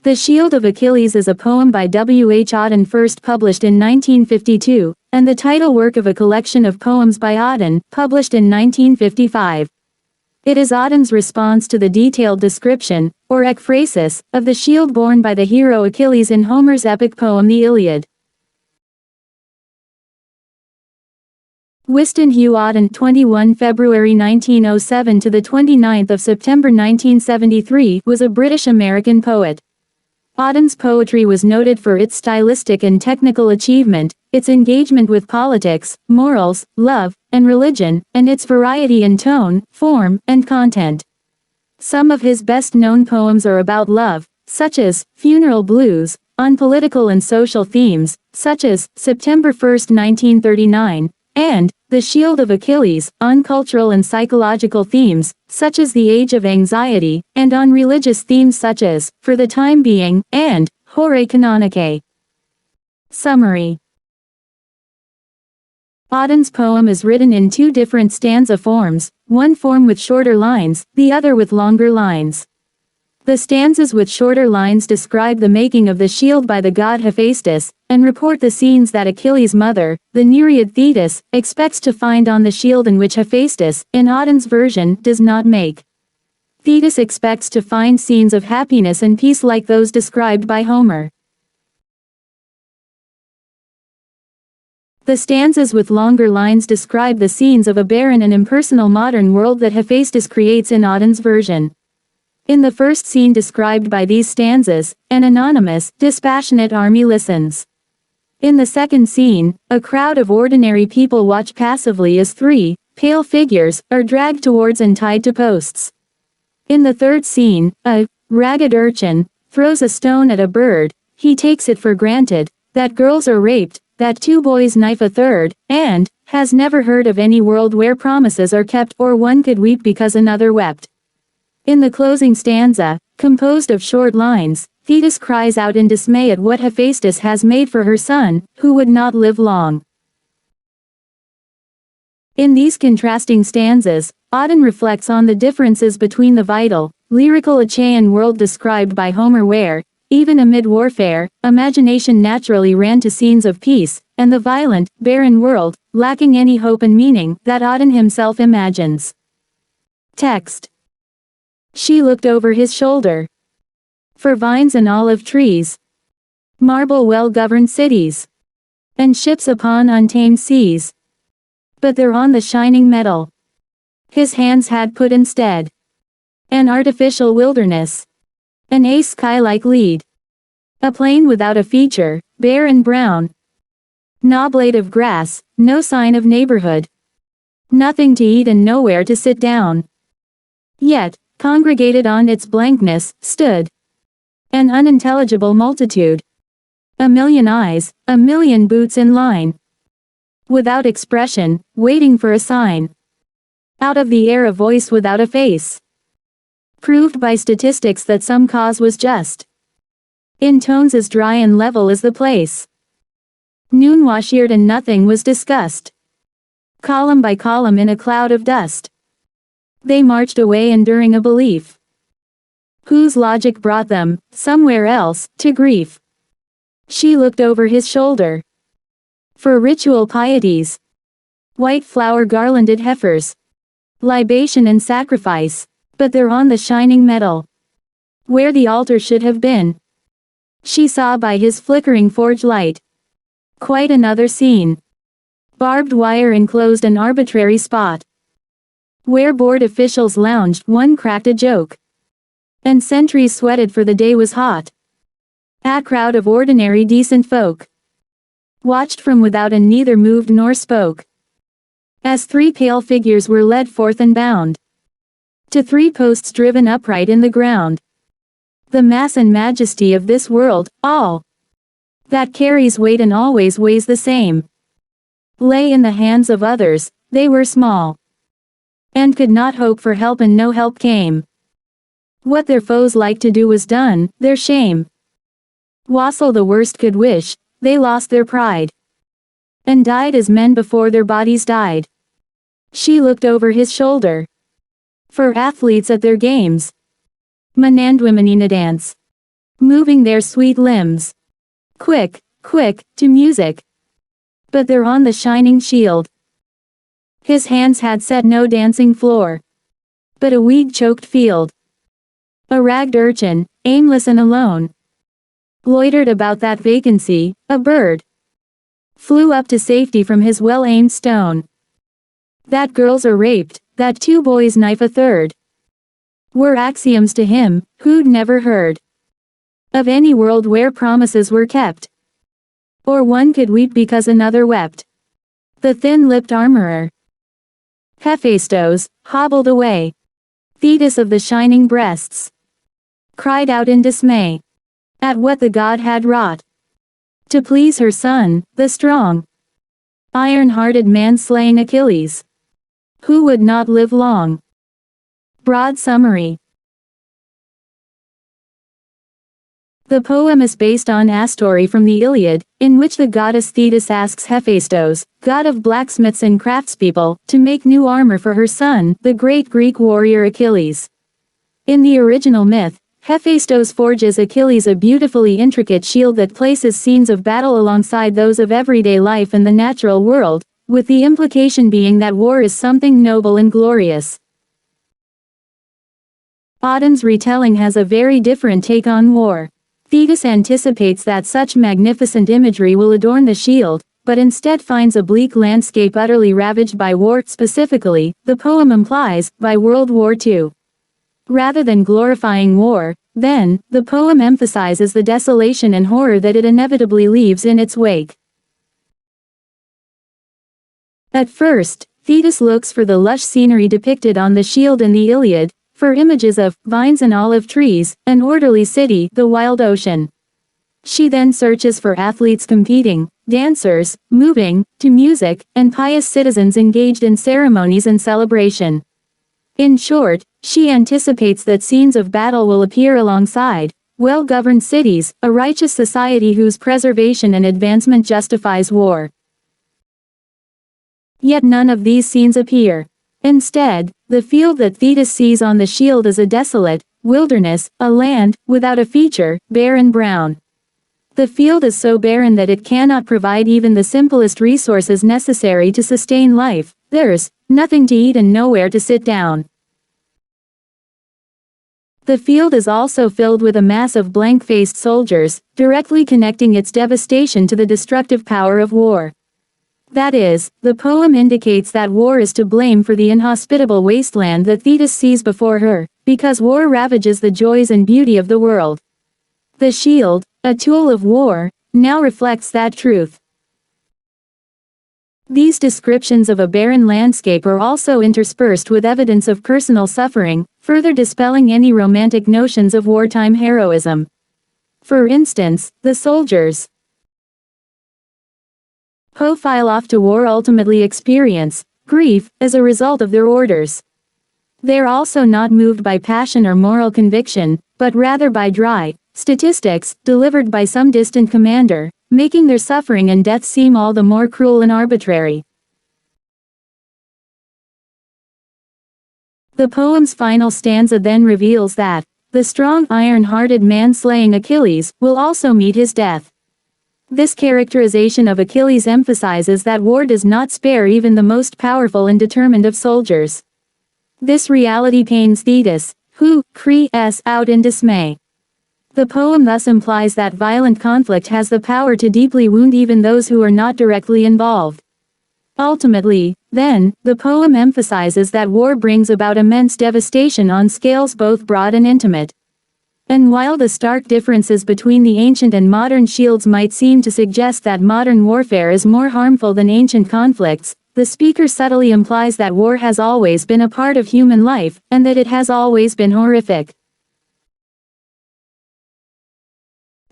The Shield of Achilles is a poem by W. H. Auden, first published in 1952, and the title work of a collection of poems by Auden, published in 1955. It is Auden's response to the detailed description, or ekphrasis, of the shield borne by the hero Achilles in Homer's epic poem the Iliad. Wystan Hugh Auden, 21 February 1907 to the 29th of September 1973, was a British-American poet. Auden's poetry was noted for its stylistic and technical achievement, its engagement with politics, morals, love, and religion, and its variety in tone, form, and content. Some of his best-known poems are about love, such as Funeral Blues, on political and social themes, such as September 1, 1939, and The Shield of Achilles, on cultural and psychological themes, such as the Age of Anxiety, and on religious themes such as For the Time Being, and Horae Canonicae. Summary. Auden's poem is written in two different stanza forms, one form with shorter lines, the other with longer lines. The stanzas with shorter lines describe the making of the shield by the god Hephaestus, and report the scenes that Achilles' mother, the Nereid Thetis, expects to find on the shield and which Hephaestus, in Auden's version, does not make. Thetis expects to find scenes of happiness and peace like those described by Homer. The stanzas with longer lines describe the scenes of a barren and impersonal modern world that Hephaestus creates in Auden's version. In the first scene described by these stanzas, an anonymous, dispassionate army listens. In the second scene, a crowd of ordinary people watch passively as three, pale figures, are dragged towards and tied to posts. In the third scene, a ragged urchin throws a stone at a bird. He takes it for granted that girls are raped, that two boys knife a third, and has never heard of any world where promises are kept or one could weep because another wept. In the closing stanza, composed of short lines, Thetis cries out in dismay at what Hephaestus has made for her son, who would not live long. In these contrasting stanzas, Auden reflects on the differences between the vital, lyrical Achaean world described by Homer where, even amid warfare, imagination naturally ran to scenes of peace, and the violent, barren world, lacking any hope and meaning, that Auden himself imagines. Text. She looked over his shoulder. For vines and olive trees, marble well-governed cities, and ships upon untamed seas. But there on the shining metal, his hands had put instead an artificial wilderness, an sky-like lead, a plain without a feature, bare and brown, no blade of grass, no sign of neighborhood, nothing to eat and nowhere to sit down. Yet, congregated on its blankness, stood an unintelligible multitude. A million eyes, a million boots in line. Without expression, waiting for a sign. Out of the air a voice without a face. Proved by statistics that some cause was just. In tones as dry and level as the place. Noon washeared and nothing was discussed. Column by column in a cloud of dust. They marched away enduring a belief whose logic brought them, somewhere else, to grief. She looked over his shoulder. For ritual pieties. White flower garlanded heifers. Libation and sacrifice. But there on the shining metal, where the altar should have been, she saw by his flickering forge light quite another scene. Barbed wire enclosed an arbitrary spot. Where bored officials lounged, one cracked a joke. And sentries sweated for the day was hot. A crowd of ordinary decent folk watched from without and neither moved nor spoke. As three pale figures were led forth and bound to three posts driven upright in the ground. The mass and majesty of this world, all that carries weight and always weighs the same, lay in the hands of others. They were small and could not hope for help, and no help came. What their foes liked to do was done, their shame. Wassail the worst could wish, they lost their pride, and died as men before their bodies died. She looked over his shoulder. For athletes at their games, Manandwimenina dance. moving their sweet limbs. Quick, quick, to music. But they're on the shining shield. His hands had set no dancing floor, but a weed-choked field. A ragged urchin, aimless and alone, loitered about that vacancy. A bird flew up to safety from his well-aimed stone. That girls are raped, that two boys knife a third, were axioms to him, who'd never heard of any world where promises were kept, or one could weep because another wept. The thin-lipped armorer, Hephaestus, hobbled away. Thetis of the shining breasts cried out in dismay at what the god had wrought to please her son, the strong, iron-hearted man slaying Achilles, who would not live long. Broad summary. The poem is based on a story from the Iliad, in which the goddess Thetis asks Hephaestus, god of blacksmiths and craftspeople, to make new armor for her son, the great Greek warrior Achilles. In the original myth, Hephaestus forges Achilles a beautifully intricate shield that places scenes of battle alongside those of everyday life and the natural world, with the implication being that war is something noble and glorious. Auden's retelling has a very different take on war. Thetis anticipates that such magnificent imagery will adorn the shield, but instead finds a bleak landscape utterly ravaged by war. Specifically, the poem implies, by World War II. Rather than glorifying war, then, the poem emphasizes the desolation and horror that it inevitably leaves in its wake. At first, Thetis looks for the lush scenery depicted on the shield in the Iliad, for images of vines and olive trees, an orderly city, the wild ocean. She then searches for athletes competing, dancers, moving, to music, and pious citizens engaged in ceremonies and celebration. In short, she anticipates that scenes of battle will appear alongside well-governed cities, a righteous society whose preservation and advancement justifies war. Yet none of these scenes appear. Instead, the field that Thetis sees on the shield is a desolate wilderness, a land without a feature, bare and brown. The field is so barren that it cannot provide even the simplest resources necessary to sustain life. There's nothing to eat and nowhere to sit down. The field is also filled with a mass of blank-faced soldiers, directly connecting its devastation to the destructive power of war. That is, the poem indicates that war is to blame for the inhospitable wasteland that Thetis sees before her, because war ravages the joys and beauty of the world. The shield, a tool of war, now reflects that truth. These descriptions of a barren landscape are also interspersed with evidence of personal suffering, further dispelling any romantic notions of wartime heroism. For instance, the soldiers who file off to war ultimately experience grief as a result of their orders. They're also not moved by passion or moral conviction, but rather by dry statistics delivered by some distant commander, making their suffering and death seem all the more cruel and arbitrary. The poem's final stanza then reveals that the strong iron-hearted man slaying Achilles will also meet his death. This characterization of Achilles emphasizes that war does not spare even the most powerful and determined of soldiers. This reality pains Thetis, who cries out in dismay. The poem thus implies that violent conflict has the power to deeply wound even those who are not directly involved. Ultimately, then, the poem emphasizes that war brings about immense devastation on scales both broad and intimate. And while the stark differences between the ancient and modern shields might seem to suggest that modern warfare is more harmful than ancient conflicts, the speaker subtly implies that war has always been a part of human life, and that it has always been horrific.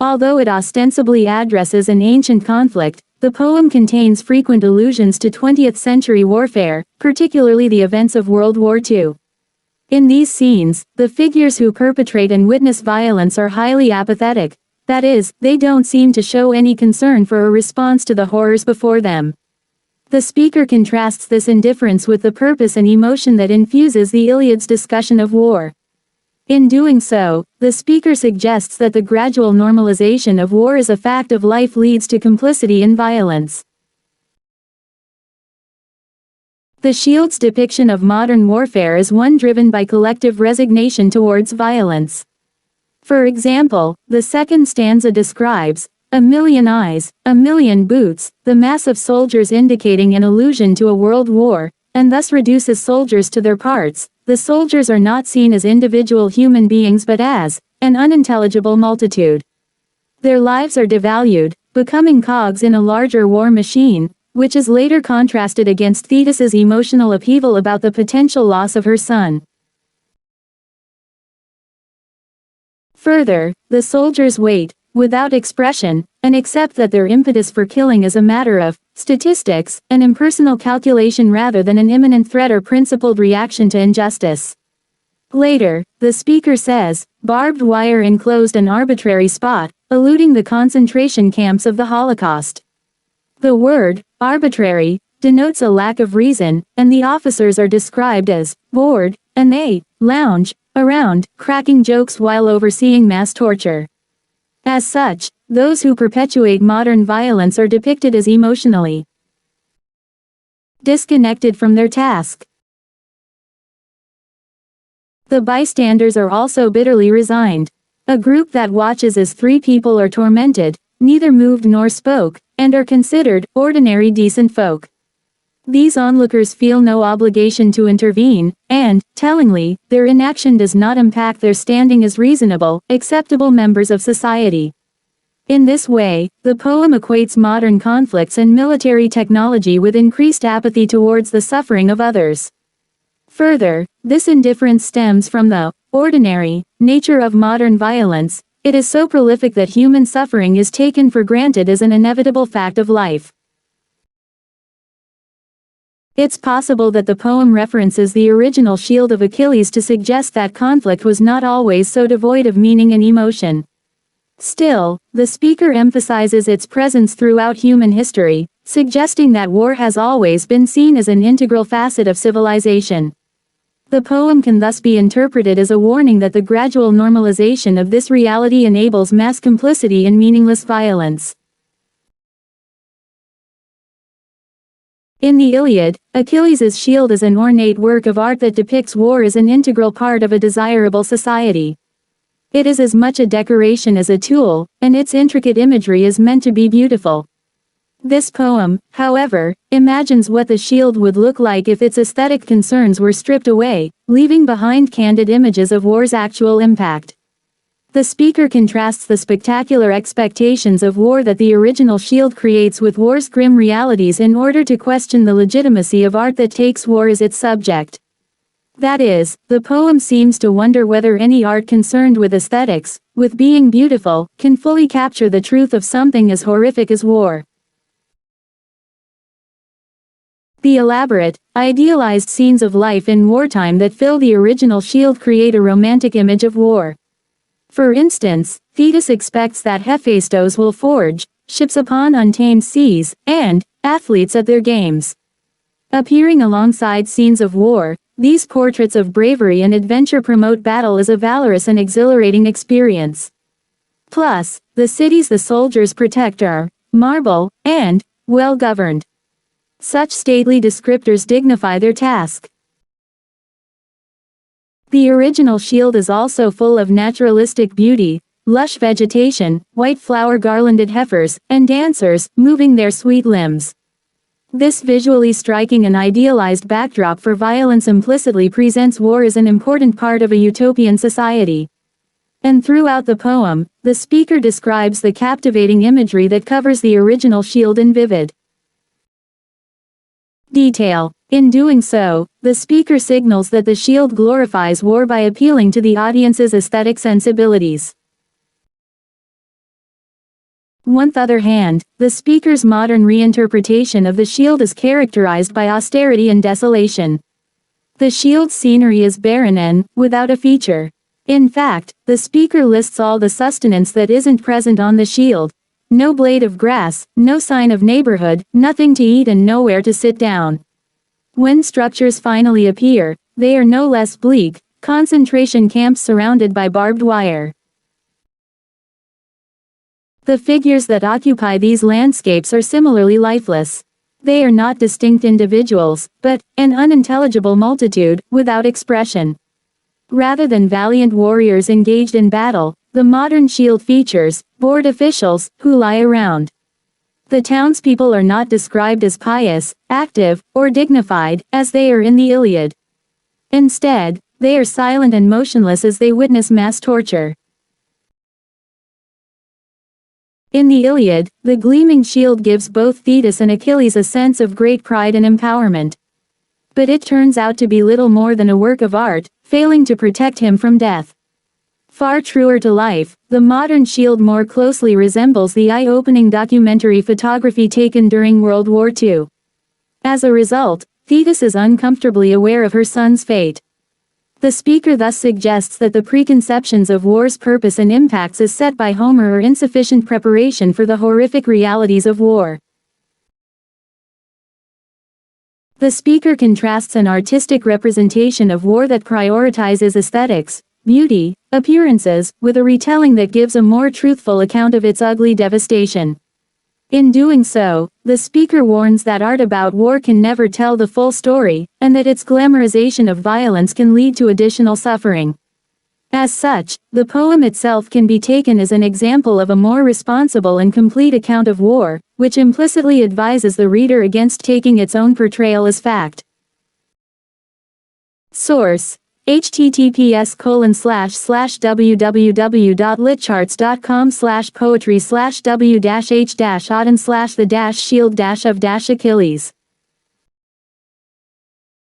Although it ostensibly addresses an ancient conflict, the poem contains frequent allusions to 20th-century warfare, particularly the events of World War II. In these scenes, the figures who perpetrate and witness violence are highly apathetic. That is, they don't seem to show any concern for a response to the horrors before them. The speaker contrasts this indifference with the purpose and emotion that infuses the Iliad's discussion of war. In doing so, the speaker suggests that the gradual normalization of war as a fact of life leads to complicity in violence. The Shield's depiction of modern warfare is one driven by collective resignation towards violence. For example, the second stanza describes a million eyes, a million boots, the mass of soldiers, indicating an allusion to a world war, and thus reduces soldiers to their parts. The soldiers are not seen as individual human beings but as an unintelligible multitude. Their lives are devalued, becoming cogs in a larger war machine, which is later contrasted against Thetis's emotional upheaval about the potential loss of her son. Further, the soldiers wait, without expression, and accept that their impetus for killing is a matter of statistics, an impersonal calculation rather than an imminent threat or principled reaction to injustice. Later, the speaker says, barbed wire enclosed an arbitrary spot, eluding the concentration camps of the Holocaust. The word, arbitrary, denotes a lack of reason, and the officers are described as bored, and they lounge around, cracking jokes while overseeing mass torture. As such, those who perpetuate modern violence are depicted as emotionally disconnected from their task. The bystanders are also bitterly resigned. A group that watches as three people are tormented, neither moved nor spoke, and are considered ordinary decent folk. These onlookers feel no obligation to intervene, and, tellingly, their inaction does not impact their standing as reasonable, acceptable members of society. In this way, the poem equates modern conflicts and military technology with increased apathy towards the suffering of others. Further, this indifference stems from the ordinary nature of modern violence. It is so prolific that human suffering is taken for granted as an inevitable fact of life. It's possible that the poem references the original Shield of Achilles to suggest that conflict was not always so devoid of meaning and emotion. Still, the speaker emphasizes its presence throughout human history, suggesting that war has always been seen as an integral facet of civilization. The poem can thus be interpreted as a warning that the gradual normalization of this reality enables mass complicity in meaningless violence. In the Iliad, Achilles' shield is an ornate work of art that depicts war as an integral part of a desirable society. It is as much a decoration as a tool, and its intricate imagery is meant to be beautiful. This poem, however, imagines what the shield would look like if its aesthetic concerns were stripped away, leaving behind candid images of war's actual impact. The speaker contrasts the spectacular expectations of war that the original Shield creates with war's grim realities in order to question the legitimacy of art that takes war as its subject. That is, the poem seems to wonder whether any art concerned with aesthetics, with being beautiful, can fully capture the truth of something as horrific as war. The elaborate, idealized scenes of life in wartime that fill the original Shield create a romantic image of war. For instance, Thetis expects that Hephaestos will forge ships upon untamed seas, and athletes at their games. Appearing alongside scenes of war, these portraits of bravery and adventure promote battle as a valorous and exhilarating experience. Plus, the cities the soldiers protect are marble and well-governed. Such stately descriptors dignify their task. The original Shield is also full of naturalistic beauty, lush vegetation, white flower-garlanded heifers, and dancers, moving their sweet limbs. This visually striking and idealized backdrop for violence implicitly presents war as an important part of a utopian society. And throughout the poem, the speaker describes the captivating imagery that covers the original Shield in vivid detail. In doing so, the speaker signals that the Shield glorifies war by appealing to the audience's aesthetic sensibilities. On the other hand, the speaker's modern reinterpretation of the Shield is characterized by austerity and desolation. The Shield's scenery is barren and without a feature. In fact, the speaker lists all the sustenance that isn't present on the Shield. No blade of grass, no sign of neighborhood, nothing to eat and nowhere to sit down. When structures finally appear, they are no less bleak, Concentration camps surrounded by barbed wire. The figures that occupy these landscapes are similarly lifeless. They are not distinct individuals, but an unintelligible multitude, without expression. Rather than valiant warriors engaged in battle, the modern shield features bored officials who lie around. The townspeople are not described as pious, active, or dignified, as they are in the Iliad. Instead, they are silent and motionless as they witness mass torture. In the Iliad, the gleaming shield gives both Thetis and Achilles a sense of great pride and empowerment. But it turns out to be little more than a work of art, failing to protect him from death. Far truer to life, the modern shield more closely resembles the eye-opening documentary photography taken during World War II. As a result, Thetis is uncomfortably aware of her son's fate. The speaker thus suggests that the preconceptions of war's purpose and impacts as set by Homer are insufficient preparation for the horrific realities of war. The speaker contrasts an artistic representation of war that prioritizes aesthetics, beauty, appearances, with a retelling that gives a more truthful account of its ugly devastation. In doing so, the speaker warns that art about war can never tell the full story, and that its glamorization of violence can lead to additional suffering. As such, the poem itself can be taken as an example of a more responsible and complete account of war, which implicitly advises the reader against taking its own portrayal as fact. Source: https://www.litcharts.com/poetry/w-h-auden/the-shield-of-Achilles